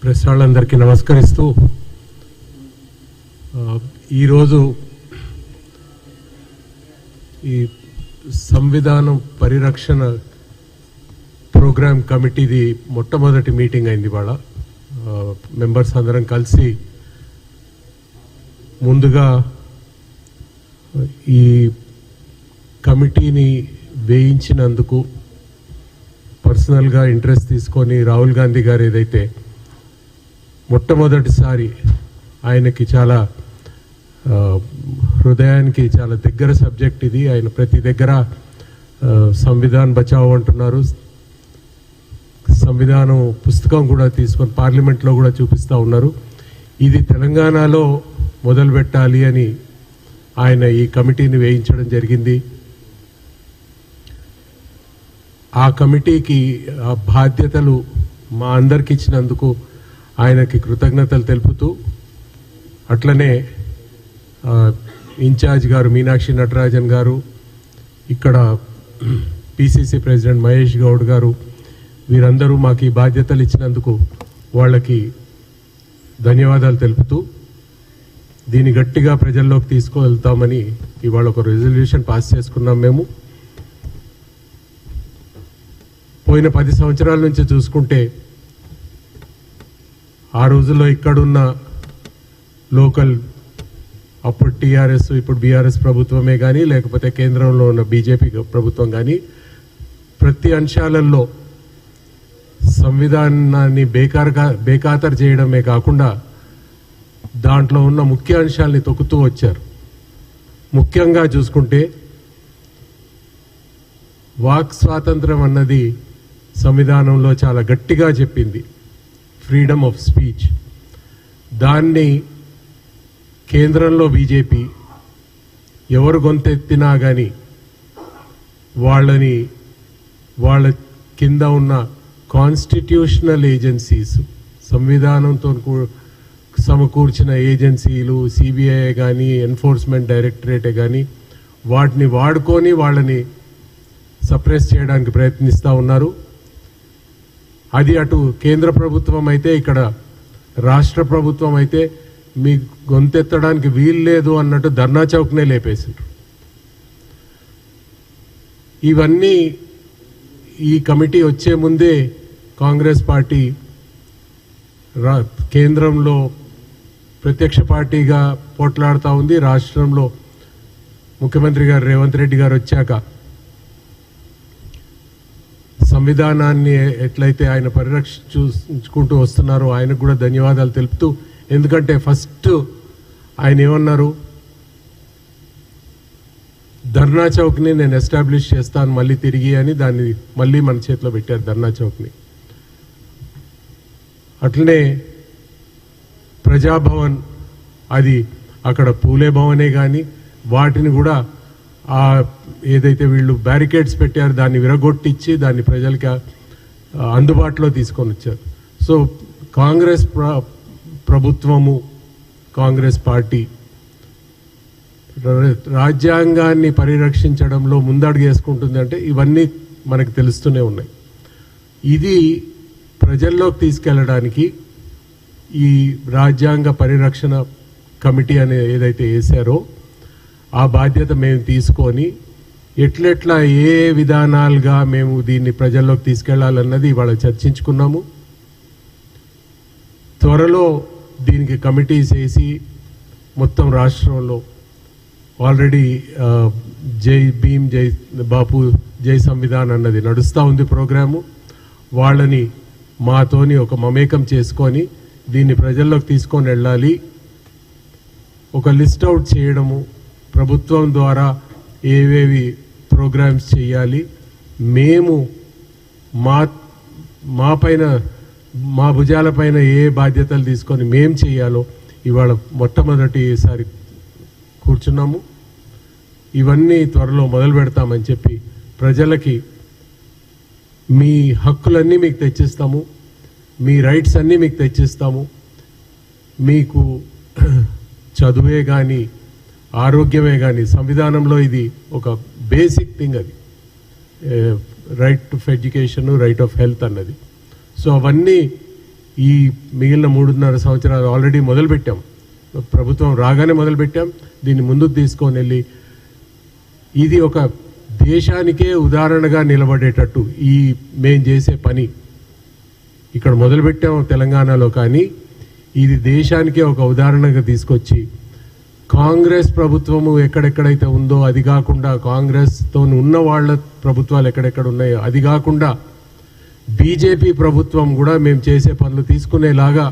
Press వాళ్ళందరికీ నమస్కరిస్తూ ఈరోజు ఈ సంవిధానం పరిరక్షణ ప్రోగ్రామ్ కమిటీది మొట్టమొదటి మీటింగ్ అయింది. ఇవాళ మెంబర్స్ అందరం కలిసి ముందుగా ఈ కమిటీని వేయించినందుకు పర్సనల్గా ఇంట్రెస్ట్ తీసుకొని రాహుల్ గాంధీ గారు ఏదైతే మొట్టమొదటిసారి ఆయనకి చాలా హృదయానికి చాలా దగ్గర సబ్జెక్ట్ ఇది. ఆయన ప్రతి దగ్గర సంవిధాన్ బచావో అంటున్నారు. సంవిధానం పుస్తకం కూడా తీసుకొని పార్లమెంట్లో కూడా చూపిస్తూ ఉన్నారు. ఇది తెలంగాణలో మొదలు పెట్టాలి అని ఆయన ఈ కమిటీని వేయించడం జరిగింది. ఆ కమిటీకి ఆ బాధ్యతలు మా అందరికి ఇచ్చినందుకు ఆయనకి కృతజ్ఞతలు తెలుపుతూ, అట్లనే ఇన్ఛార్జ్ గారు మీనాక్షి నటరాజన్ గారు, ఇక్కడ పిసిసి ప్రెసిడెంట్ మహేష్ గౌడ్ గారు, వీరందరూ మాకు ఈ బాధ్యతలు ఇచ్చినందుకు వాళ్ళకి ధన్యవాదాలు తెలుపుతూ, దీన్ని గట్టిగా ప్రజల్లోకి తీసుకువెళ్తామని ఇవాళ ఒక రెజల్యూషన్ పాస్ చేసుకున్నాం. మేము పోయిన 10 సంవత్సరాల నుంచి చూసుకుంటే ఆ రోజుల్లో ఇక్కడున్న లోకల్ అప్పుడు టీఆర్ఎస్ ఇప్పుడు బీఆర్ఎస్ ప్రభుత్వమే కానీ లేకపోతే కేంద్రంలో ఉన్న బీజేపీ ప్రభుత్వం కానీ ప్రతి అంశాలలో సంవిధానాన్ని బేఖాతరు చేయడమే కాకుండా దాంట్లో ఉన్న ముఖ్య అంశాలని తొక్కుతూ వచ్చారు. ముఖ్యంగా చూసుకుంటే వాక్ స్వాతంత్రం అన్నది సంవిధానంలో చాలా గట్టిగా చెప్పింది, ఫ్రీడమ్ ఆఫ్ స్పీచ్. దాన్ని కేంద్రంలో బీజేపీ ఎవరు గొంతెత్తినా కానీ వాళ్ళ కింద ఉన్న కాన్స్టిట్యూషనల్ ఏజెన్సీస్, సంవిధానంతో సమకూర్చిన ఏజెన్సీలు, సిబిఐ కానీ ఎన్ఫోర్స్మెంట్ డైరెక్టరేటే కానీ వాటిని వాడుకొని వాళ్ళని సప్రెస్ చేయడానికి ప్రయత్నిస్తూ ఉన్నారు. అది అటు కేంద్ర ప్రభుత్వం అయితే, ఇక్కడ రాష్ట్ర ప్రభుత్వం అయితే మీ గొంతెత్తడానికి వీలు లేదు అన్నట్టు ధర్నా చౌక్నే లేపేసిండ్రు. ఇవన్నీ ఈ కమిటీ వచ్చే ముందే కాంగ్రెస్ పార్టీ కేంద్రంలో ప్రత్యక్ష పార్టీగా పోట్లాడుతూ ఉంది. రాష్ట్రంలో ముఖ్యమంత్రి గారు రేవంత్ రెడ్డి గారు వచ్చాక సంవిధానాన్ని ఎట్లయితే ఆయన పరిరక్షించుకుంటూ వస్తున్నారో ఆయనకు కూడా ధన్యవాదాలు తెలుపుతూ, ఎందుకంటే ఫస్ట్ ఆయన ఏమన్నారు, ధర్నా చౌక్ని నేను ఎస్టాబ్లిష్ చేస్తాను మళ్ళీ తిరిగి అని దాన్ని మళ్ళీ మన చేతిలో పెట్టారు ధర్నా చౌక్ని. అట్లనే ప్రజాభవన్, అది అక్కడ పూలే భవనే కానీ వాటిని కూడా ఏదైతే వీళ్ళు బ్యారికేడ్స్ పెట్టారు దాన్ని విరగొట్టించి దాన్ని ప్రజలకి అందుబాటులో తీసుకొని వచ్చారు. సో కాంగ్రెస్ ప్రభుత్వము, కాంగ్రెస్ పార్టీ రాజ్యాంగాన్ని పరిరక్షించడంలో ముందడుగు వేసుకుంటుంది అంటే ఇవన్నీ మనకు తెలుస్తూనే ఉన్నాయి. ఇది ప్రజల్లోకి తీసుకెళ్ళడానికి ఈ రాజ్యాంగ పరిరక్షణ కమిటీ అనే ఏదైతే వేశారో ఆ బాధ్యత మేము తీసుకొని ఎట్లెట్లా ఏ విధానాలుగా మేము దీన్ని ప్రజల్లోకి తీసుకెళ్లాలన్నది ఇవాళ చర్చించుకున్నాము. త్వరలో దీనికి కమిటీస్ వేసి మొత్తం రాష్ట్రంలో ఆల్రెడీ జై భీమ్, జై బాపు, జై సంవిధాన్ అన్నది నడుస్తూ ఉంది ప్రోగ్రాము. వాళ్ళని మాతోని ఒక మమేకం చేసుకొని దీన్ని ప్రజల్లోకి తీసుకొని వెళ్ళాలి. ఒక లిస్ట్ అవుట్ చేయడము, ప్రభుత్వం ద్వారా ఏవేవి ప్రోగ్రామ్స్ చేయాలి, మేము మా పైన మా భుజాలపైన ఏ బాధ్యతలు తీసుకొని మేం చేయాలో ఇవాళ మొట్టమొదటిసారి కూర్చున్నాము. ఇవన్నీ త్వరలో మొదలు పెడతామని చెప్పి ప్రజలకి మీ హక్కులన్నీ మీకు తెచ్చిస్తాము, మీ రైట్స్ అన్నీ మీకు తెచ్చిస్తాము. మీకు చదువే కానీ ఆరోగ్యమే కానీ సంవిధానంలో ఇది ఒక బేసిక్ థింగ్, అది right of education, right of health అన్నది. సో అవన్నీ ఈ మిగిలిన 3.5 సంవత్సరాలు ఆల్రెడీ మొదలుపెట్టాం. ప్రభుత్వం రాగానే మొదలుపెట్టాం. దీన్ని ముందుకు తీసుకొని వెళ్ళి ఇది ఒక దేశానికే ఉదాహరణగా నిలబడేటట్టు ఈ మేం చేసే పని ఇక్కడ మొదలుపెట్టాం తెలంగాణలో. కానీ ఇది దేశానికే ఒక ఉదాహరణగా తీసుకొచ్చి కాంగ్రెస్ ప్రభుత్వము ఎక్కడెక్కడైతే ఉందో అది కాకుండా, కాంగ్రెస్తో ఉన్న వాళ్ళ ప్రభుత్వాలు ఎక్కడెక్కడ ఉన్నాయో అది కాకుండా బీజేపీ ప్రభుత్వం కూడా మేము చేసే పనులు తీసుకునేలాగా,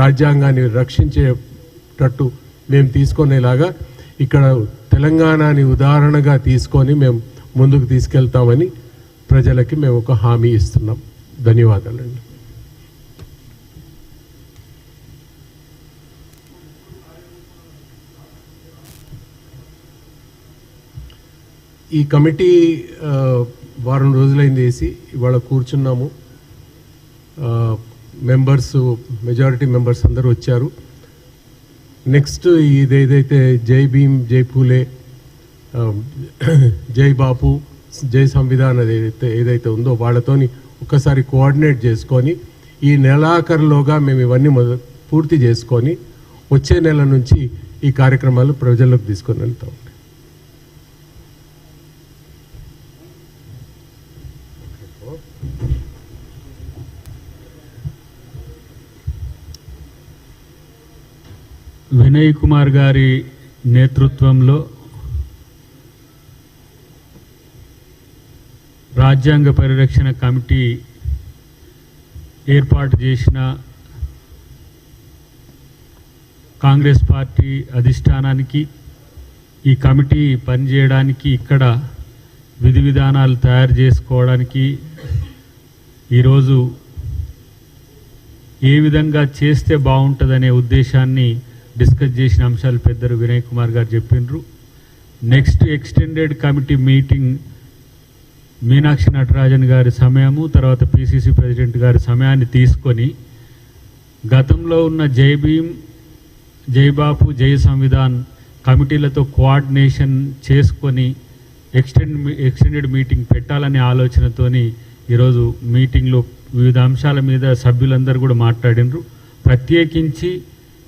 రాజ్యాంగాన్ని రక్షించేటట్టు మేము తీసుకునేలాగా ఇక్కడ తెలంగాణని ఉదాహరణగా తీసుకొని మేము ముందుకు తీసుకెళ్తామని ప్రజలకి మేము ఒక హామీ ఇస్తున్నాం. ధన్యవాదాలండి. ఈ కమిటీ వారం రోజులైంది వేసి ఇవాళ కూర్చున్నాము. మెంబర్స్, మెజారిటీ మెంబర్స్ అందరూ వచ్చారు. నెక్స్ట్ ఇదేదైతే జై భీమ్, జై పూలే, జై బాపు, జై సంవిధాన్ ఏదైతే ఉందో వాళ్ళతోని ఒక్కసారి కోఆర్డినేట్ చేసుకొని ఈ నెలాఖరులోగా మేము ఇవన్నీ పూర్తి చేసుకొని వచ్చే నెల నుంచి ఈ కార్యక్రమాలు ప్రజల్లోకి తీసుకొని వెళ్తాం. వినయ్ కుమార్ గారి నేతృత్వంలో రాజ్యాంగ పరిరక్షణ కమిటీ ఏర్పాటు చేసిన కాంగ్రెస్ పార్టీ అధిష్టానానికి ఈ కమిటీ పనిచేయడానికి, ఇక్కడ విధి విధానాలు తయారు చేసుకోవడానికి, ఈరోజు ఏ విధంగా చేస్తే బాగుంటుందనే ఉద్దేశాన్ని డిస్కస్ చేసిన అంశాలు పెద్దలు వినయ్ కుమార్ గారు చెప్పిండ్రు. Next extended committee meeting Meenakshi Natarajan గారి సమయము, తర్వాత పిసిసి ప్రెసిడెంట్ గారి సమయాన్ని తీసుకొని గతంలో ఉన్న జై భీమ్, జై బాపు, జై సంవిధాన్ కమిటీలతో కోఆర్డినేషన్ చేసుకొని ఎక్స్టెండెడ్ మీటింగ్ పెట్టాలనే ఆలోచనతోని ఈరోజు మీటింగ్లో వివిధ అంశాల మీద సభ్యులందరూ కూడా మాట్లాడినరు. ప్రత్యేకించి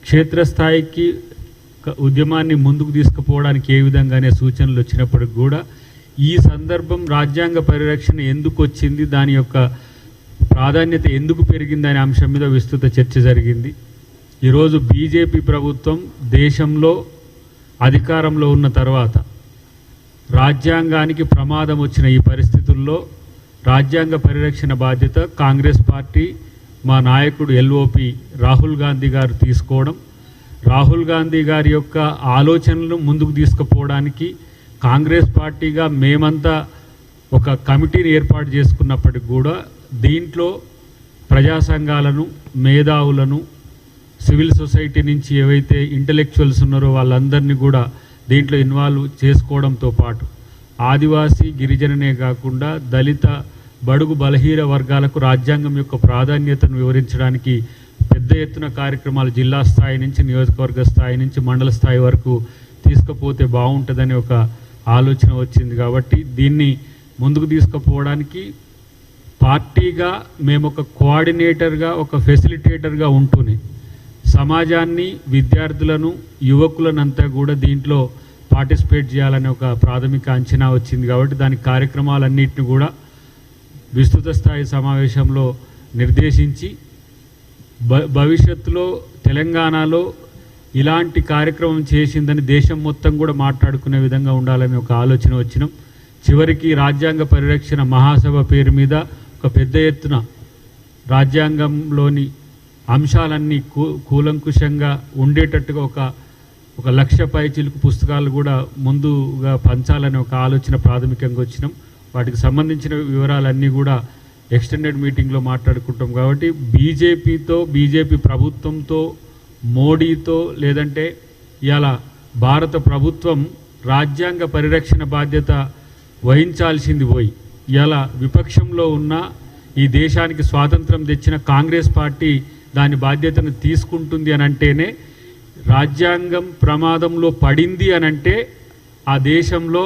క్షేత్రస్థాయికి ఉద్యమాన్ని ముందుకు తీసుకుపోవడానికి ఏ విధంగానే సూచనలు వచ్చినప్పటికి కూడా ఈ సందర్భం రాజ్యాంగ పరిరక్షణ ఎందుకు వచ్చింది, దాని యొక్క ప్రాధాన్యత ఎందుకు పెరిగింది అనే అంశం మీద విస్తృత చర్చ జరిగింది. ఈరోజు బీజేపీ ప్రభుత్వం దేశంలో అధికారంలో ఉన్న తర్వాత రాజ్యాంగానికి ప్రమాదం వచ్చిన ఈ పరిస్థితుల్లో రాజ్యాంగ పరిరక్షణ బాధ్యత కాంగ్రెస్ పార్టీ, మా నాయకుడు ఎల్ఓపి రాహుల్ గాంధీ గారు తీసుకోవడం, రాహుల్ గాంధీ గారి యొక్క ఆలోచనలను ముందుకు తీసుకుపోవడానికి కాంగ్రెస్ పార్టీగా మేమంతా ఒక కమిటీని ఏర్పాటు చేసుకున్నప్పటికి కూడా దీంట్లో ప్రజా సంఘాలను, మేధావులను, సివిల్ సొసైటీ నుంచి ఏవైతే ఇంటలెక్చువల్స్ ఉన్నారో వాళ్ళందరినీ కూడా దీంట్లో ఇన్వాల్వ్ చేసుకోవడంతో పాటు ఆదివాసీ, గిరిజననే కాకుండా దళిత, బడుగు, బలహీన వర్గాలకు రాజ్యాంగం యొక్క ప్రాధాన్యతను వివరించడానికి పెద్ద ఎత్తున కార్యక్రమాలు జిల్లా స్థాయి నుంచి, నియోజకవర్గ స్థాయి నుంచి, మండల స్థాయి వరకు తీసుకుపోతే బాగుంటుందని ఒక ఆలోచన వచ్చింది. కాబట్టి దీన్ని ముందుకు తీసుకుపోవడానికి పార్టీగా మేము ఒక కోఆర్డినేటర్గా, ఒక ఫెసిలిటేటర్గా ఉంటూనే సమాజాన్ని, విద్యార్థులను, యువకులనంతా కూడా దీంట్లో పార్టిసిపేట్ చేయాలనే ఒక ప్రాథమిక అంచనా వచ్చింది. కాబట్టి దాని కార్యక్రమాలన్నింటినీ కూడా విస్తృత స్థాయి సమావేశంలో నిర్దేశించి భవిష్యత్తులో తెలంగాణలో ఇలాంటి కార్యక్రమం చేసిందని దేశం మొత్తం కూడా మాట్లాడుకునే విధంగా ఉండాలని ఒక ఆలోచన వచ్చినాం. చివరికి రాజ్యాంగ పరిరక్షణ మహాసభ పేరు మీద ఒక పెద్ద ఎత్తున రాజ్యాంగంలోని అంశాలన్నీ కూలంకుషంగా ఉండేటట్టుగా ఒక 1,00,000 పైచిలుకు పుస్తకాలు కూడా ముందుగా పంచాలనే ఒక ఆలోచన ప్రాథమికంగా వచ్చినాం. వాటికి సంబంధించిన వివరాలన్నీ కూడా ఎక్స్టెండెడ్ మీటింగ్లో మాట్లాడుకుంటాం. కాబట్టి బీజేపీతో, బీజేపీ ప్రభుత్వంతో, మోడీతో, లేదంటే ఇలా భారత ప్రభుత్వం రాజ్యాంగ పరిరక్షణ బాధ్యత వహించాల్సింది పోయి ఇలా విపక్షంలో ఉన్న ఈ దేశానికి స్వాతంత్రం తెచ్చిన కాంగ్రెస్ పార్టీ దాని బాధ్యతను తీసుకుంటుంది అని అంటేనే, రాజ్యాంగం ప్రమాదంలో పడింది అని అంటే ఆ దేశంలో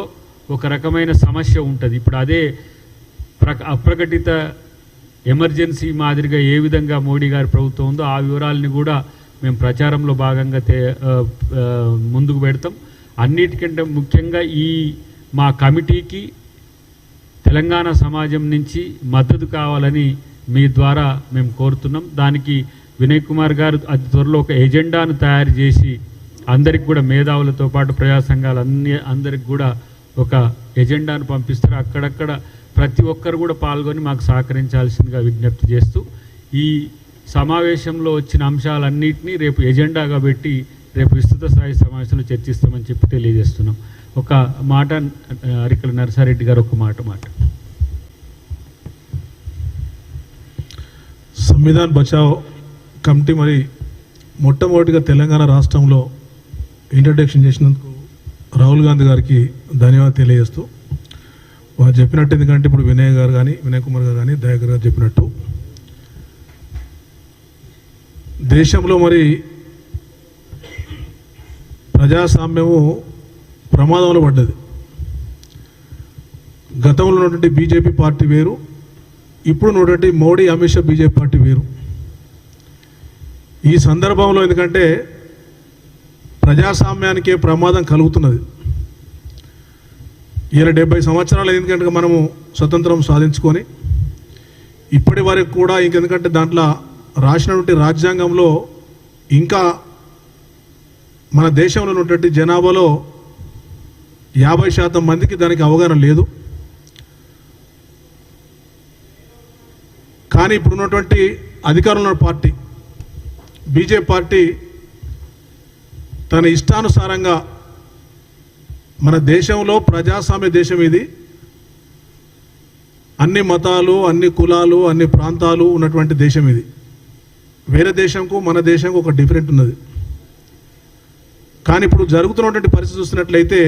ఒక రకమైన సమస్య ఉంటుంది. ఇప్పుడు అదే అప్రకటిత ఎమర్జెన్సీ మాదిరిగా ఏ విధంగా మోడీ గారి ప్రభుత్వం ఉందో ఆ వివరాలని కూడా మేము ప్రచారంలో భాగంగా ముందుకు పెడతాం. అన్నిటికంటే ముఖ్యంగా ఈ మా కమిటీకి తెలంగాణ సమాజం నుంచి మద్దతు కావాలని మీ ద్వారా మేము కోరుతున్నాం. దానికి వినయ్ కుమార్ గారు అతి త్వరలో ఒక ఎజెండాను తయారు చేసి అందరికి కూడా మేధావులతో పాటు ప్రజా సంఘాలు అందరికి కూడా ఒక ఎజెండాను పంపిస్తారు. అక్కడక్కడ ప్రతి ఒక్కరు కూడా పాల్గొని మాకు సహకరించాల్సిందిగా విజ్ఞప్తి చేస్తూ ఈ సమావేశంలో వచ్చిన అంశాలన్నింటినీ రేపు ఎజెండాగా పెట్టి రేపు విస్తృత స్థాయి సమావేశంలో చర్చిస్తామని చెప్పి తెలియజేస్తున్నాం. ఒక మాట అరికల నరసారెడ్డి గారు ఒక మాట సంవిధాన్ బచావ్ కమిటీ మరి మొట్టమొదటిగా తెలంగాణ రాష్ట్రంలో ఇంట్రడక్షన్ చేసినందుకు రాహుల్ గాంధీ గారికి ధన్యవాదాలు తెలియజేస్తూ వారు చెప్పినట్టు, ఎందుకంటే ఇప్పుడు వినయ్ కుమార్ గారు కానీ దయాకర్ గారు చెప్పినట్టు దేశంలో మరి ప్రజాస్వామ్యము ప్రమాదంలో పడ్డది. గతంలో ఉన్నటువంటి బీజేపీ పార్టీ వేరు, ఇప్పుడు ఉన్నటువంటి మోడీ అమిత్ షా బీజేపీ పార్టీ వేరు. ఈ సందర్భంలో ఎందుకంటే ప్రజాస్వామ్యానికే ప్రమాదం కలుగుతున్నది. ఇలా 70 సంవత్సరాలు ఎందుకంటే మనము స్వతంత్రం సాధించుకొని ఇప్పటి వరకు కూడా ఇంకెందుకంటే దాంట్లో రాసినటువంటి రాజ్యాంగంలో ఇంకా మన దేశంలో ఉన్నటువంటి జనాభాలో 50% మందికి దానికి అవగాహన లేదు. కానీ ఇప్పుడు ఉన్నటువంటి అధికారంలో ఉన్న పార్టీ బీజేపీ పార్టీ తన ఇష్టానుసారంగా మన దేశంలో ప్రజాస్వామ్య దేశం ఇది, అన్ని మతాలు, అన్ని కులాలు, అన్ని ప్రాంతాలు ఉన్నటువంటి దేశం ఇది. వేరే దేశంకు మన దేశంకు ఒక డిఫరెంట్ ఉన్నది. కానీ ఇప్పుడు జరుగుతున్నటువంటి పరిస్థితి చూస్తున్నట్లయితే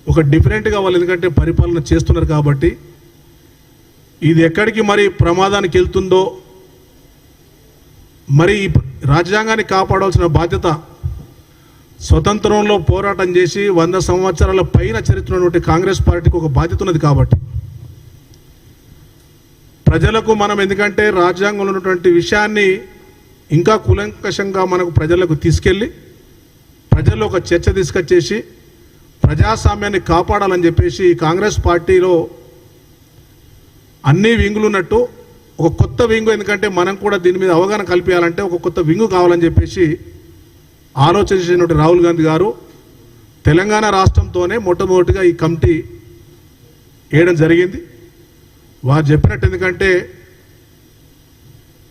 ఒక డిఫరెంట్గా వాళ్ళు ఎందుకంటే పరిపాలన చేస్తున్నారు కాబట్టి ఇది ఎక్కడికి మరి ప్రమాదానికి వెళ్తుందో, మరి ఈ రాజ్యాంగాన్ని కాపాడాల్సిన బాధ్యత స్వతంత్రంలో పోరాటం చేసి 100 సంవత్సరాల పైన చరిత్ర ఉన్నటువంటి కాంగ్రెస్ పార్టీకి ఒక బాధ్యత ఉన్నది. కాబట్టి ప్రజలకు మనం ఎందుకంటే రాజ్యాంగంలో ఉన్నటువంటి విషయాన్ని ఇంకా కూలంకషంగా మనకు ప్రజలకు తీసుకెళ్ళి ప్రజల్లో ఒక చర్చ తీసుకొచ్చేసి ప్రజాస్వామ్యాన్ని కాపాడాలని చెప్పేసి కాంగ్రెస్ పార్టీలో అన్ని వింగులు ఉన్నట్టు ఒక కొత్త వింగు, ఎందుకంటే మనం కూడా దీని మీద అవగాహన కల్పించాలంటే ఒక కొత్త వింగు కావాలని చెప్పేసి ఆలోచన చేసినటువంటి రాహుల్ గాంధీ గారు తెలంగాణ రాష్ట్రంతోనే మొట్టమొదటిగా ఈ కమిటీ వేయడం జరిగింది. వారు చెప్పినట్టు ఎందుకంటే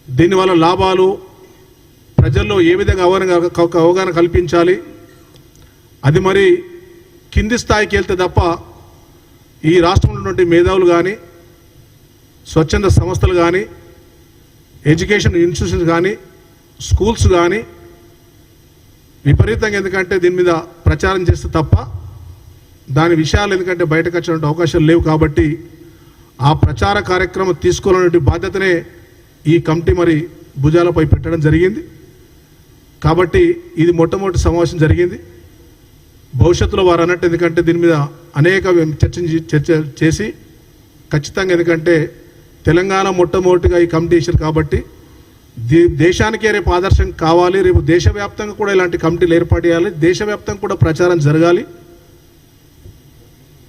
దీనివల్ల లాభాలు ప్రజల్లో ఏ విధంగా అవగాహన కల్పించాలి, అది మరి కింది స్థాయికి వెళ్తే తప్ప ఈ రాష్ట్రంలో ఉన్నటువంటి మేధావులు కానీ, స్వచ్ఛంద సంస్థలు కానీ, ఎడ్యుకేషన్ ఇన్స్టిట్యూషన్స్ కానీ, స్కూల్స్ కానీ విపరీతంగా ఎందుకంటే దీని మీద ప్రచారం చేస్తే తప్ప దాని విషయాలు ఎందుకంటే బయటకు వచ్చే అవకాశాలు లేవు. కాబట్టి ఆ ప్రచార కార్యక్రమం తీసుకోవాలనే బాధ్యతనే ఈ కమిటీ మరి భుజాలపై పెట్టడం జరిగింది. కాబట్టి ఇది మొట్టమొదటి సమావేశం జరిగింది. భవిష్యత్తులో వారు అన్నట్టు ఎందుకంటే దీని మీద అనేక చర్చ చేసి ఖచ్చితంగా ఎందుకంటే తెలంగాణ మొట్టమొదటిగా ఈ కమిటీ వేశారు కాబట్టి దేశానికే రేపు ఆదర్శం కావాలి. రేపు దేశవ్యాప్తంగా కూడా ఇలాంటి కమిటీలు ఏర్పాటు చేయాలి. దేశవ్యాప్తంగా కూడా ప్రచారం జరగాలి.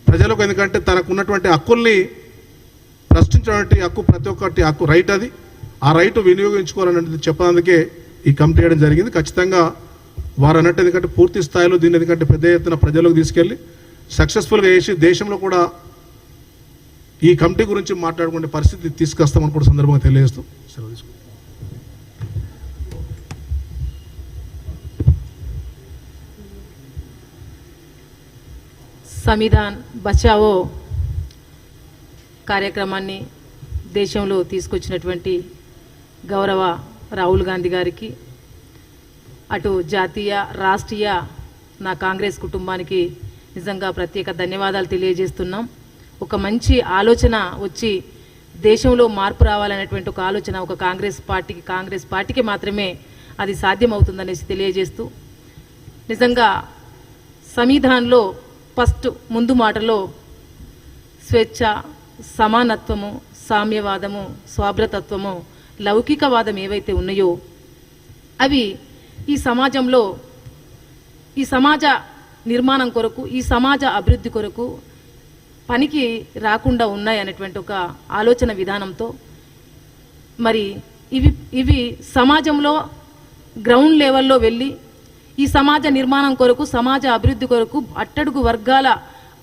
ప్రజలకు ఎందుకంటే తనకు ఉన్నటువంటి హక్కుల్ని ప్రశ్నించినటువంటి హక్కు ప్రతి ఒక్కటి హక్కు రైట్, అది ఆ రైట్ వినియోగించుకోవాలనేది చెప్పడానికి ఈ కమిటీ వేయడం జరిగింది. ఖచ్చితంగా వారు అన్నట్టు ఎందుకంటే పూర్తి స్థాయిలో దీన్ని ఎందుకంటే పెద్ద ఎత్తున ప్రజలకు తీసుకెళ్ళి సక్సెస్ఫుల్గా చేసి దేశంలో కూడా ఈ కమిటీ గురించి మాట్లాడుకునే పరిస్థితి తీసుకొస్తామని కూడా సందర్భంగా తెలియజేస్తూ సెలవు తీసుకుంటాం. సంవిధాన్ బచావో కార్యక్రమాన్ని దేశంలో తీసుకొచ్చినటువంటి గౌరవ రాహుల్ గాంధీ గారికి, అటు జాతీయ రాష్ట్రీయ నా కాంగ్రెస్ కుటుంబానికి నిజంగా ప్రత్యేక ధన్యవాదాలు తెలియజేస్తున్నాం. ఒక మంచి ఆలోచన వచ్చి దేశంలో మార్పు రావాలనేటువంటి ఒక ఆలోచన ఒక కాంగ్రెస్ పార్టీకి మాత్రమే అది సాధ్యమవుతుందనేసి తెలియజేస్తూ, నిజంగా సంవిధానంలో ఫస్ట్ ముందు మాటలో స్వేచ్ఛ, సమానత్వము, సామ్యవాదము, స్వాభ్రతత్వము, లౌకికవాదం ఏవైతే ఉన్నాయో అవి ఈ సమాజంలో ఈ సమాజ నిర్మాణం కొరకు, ఈ సమాజ అభివృద్ధి కొరకు పనికి రాకుండా ఉన్నాయనేటువంటి ఒక ఆలోచన విధానంతో మరి ఇవి సమాజంలో గ్రౌండ్ లెవెల్లో వెళ్ళి ఈ సమాజ నిర్మాణం కొరకు, సమాజ అభివృద్ధి కొరకు అట్టడుగు వర్గాల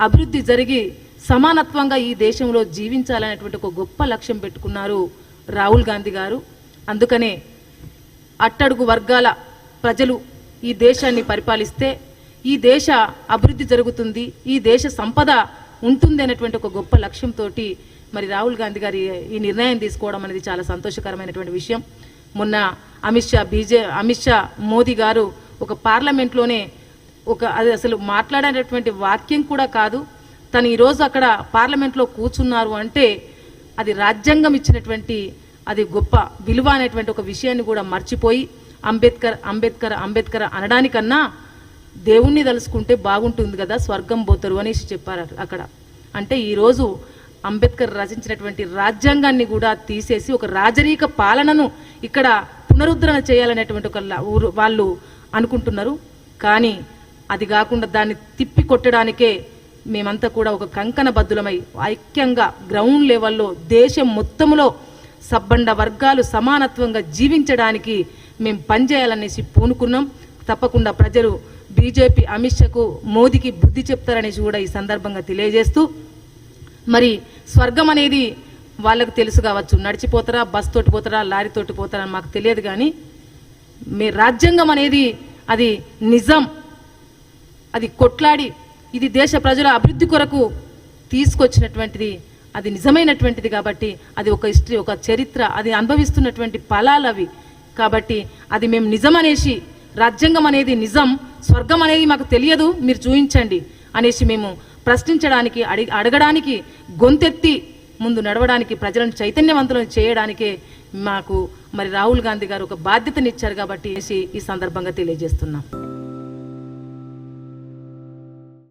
అభివృద్ధి జరిగి సమానత్వంగా ఈ దేశంలో జీవించాలనేటువంటి ఒక గొప్ప లక్ష్యం పెట్టుకున్నారు రాహుల్ గాంధీ గారు. అందుకనే అట్టడుగు వర్గాల ప్రజలు ఈ దేశాన్ని పరిపాలిస్తే ఈ దేశ అభివృద్ధి జరుగుతుంది, ఈ దేశ సంపద ఉంటుంది అనేటువంటి ఒక గొప్ప లక్ష్యంతో మరి రాహుల్ గాంధీ గారి ఈ నిర్ణయం తీసుకోవడం అనేది చాలా సంతోషకరమైనటువంటి విషయం. మొన్న అమిత్ షా మోదీ గారు ఒక పార్లమెంట్లోనే అది అసలు మాట్లాడేటటువంటి వాక్యం కూడా కాదు, తను ఈరోజు అక్కడ పార్లమెంట్లో కూర్చున్నారు అంటే అది రాజ్యాంగం ఇచ్చినటువంటి అది గొప్ప విలువ అనేటువంటి ఒక విషయాన్ని కూడా మర్చిపోయి అంబేద్కర్ అంబేద్కర్ అంబేద్కర్ అనడానికన్నా దేవుణ్ణి తలుసుకుంటే బాగుంటుంది కదా, స్వర్గం పోతారు అనేసి చెప్పారు అక్కడ. అంటే ఈరోజు అంబేద్కర్ రచించినటువంటి రాజ్యాంగాన్ని కూడా తీసేసి ఒక రాజరిక పాలనను ఇక్కడ పునరుద్ధరణ చేయాలనేటువంటి ఒక వాళ్ళు అనుకుంటున్నారు. కానీ అది కాకుండా దాన్ని తిప్పి కొట్టడానికే మేమంతా కూడా ఒక కంకణ బద్దులమై ఐక్యంగా గ్రౌండ్ లెవెల్లో దేశం మొత్తంలో సబ్బండ వర్గాలు సమానత్వంగా జీవించడానికి మేము పనిచేయాలనేసి పూనుకున్నాం. తప్పకుండా ప్రజలు బీజేపీ అమిత్ షాకు మోదీకి బుద్ధి చెప్తారనేసి కూడా ఈ సందర్భంగా తెలియజేస్తూ, మరి స్వర్గం అనేది వాళ్ళకు తెలుసు కావచ్చు, నడిచిపోతారా, బస్ తోటి పోతారా, లారీ తోటి పోతారా అని మాకు తెలియదు. కానీ మీ రాజ్యాంగం అనేది అది నిజం, అది కొట్లాడి ఇది దేశ ప్రజల అభివృద్ధి కొరకు తీసుకొచ్చినటువంటిది, అది నిజమైనటువంటిది. కాబట్టి అది ఒక హిస్టరీ, ఒక చరిత్ర, అది అనుభవిస్తున్నటువంటి ఫలాలు అవి. కాబట్టి అది మేము నిజం అనేసి, రాజ్యాంగం అనేది నిజం, స్వర్గం అనేది మాకు తెలియదు, మీరు చూపించండి అనేసి మేము ప్రశ్నించడానికి, అడగడానికి, గొంతెత్తి ముందు నడవడానికి, ప్రజలను చైతన్యవంతులను చేయడానికే మాకు మరి రాహుల్ గాంధీ గారు ఒక బాధ్యతనిచ్చారు. కాబట్టి ఈ సందర్భంగా తెలియజేస్తున్నాం.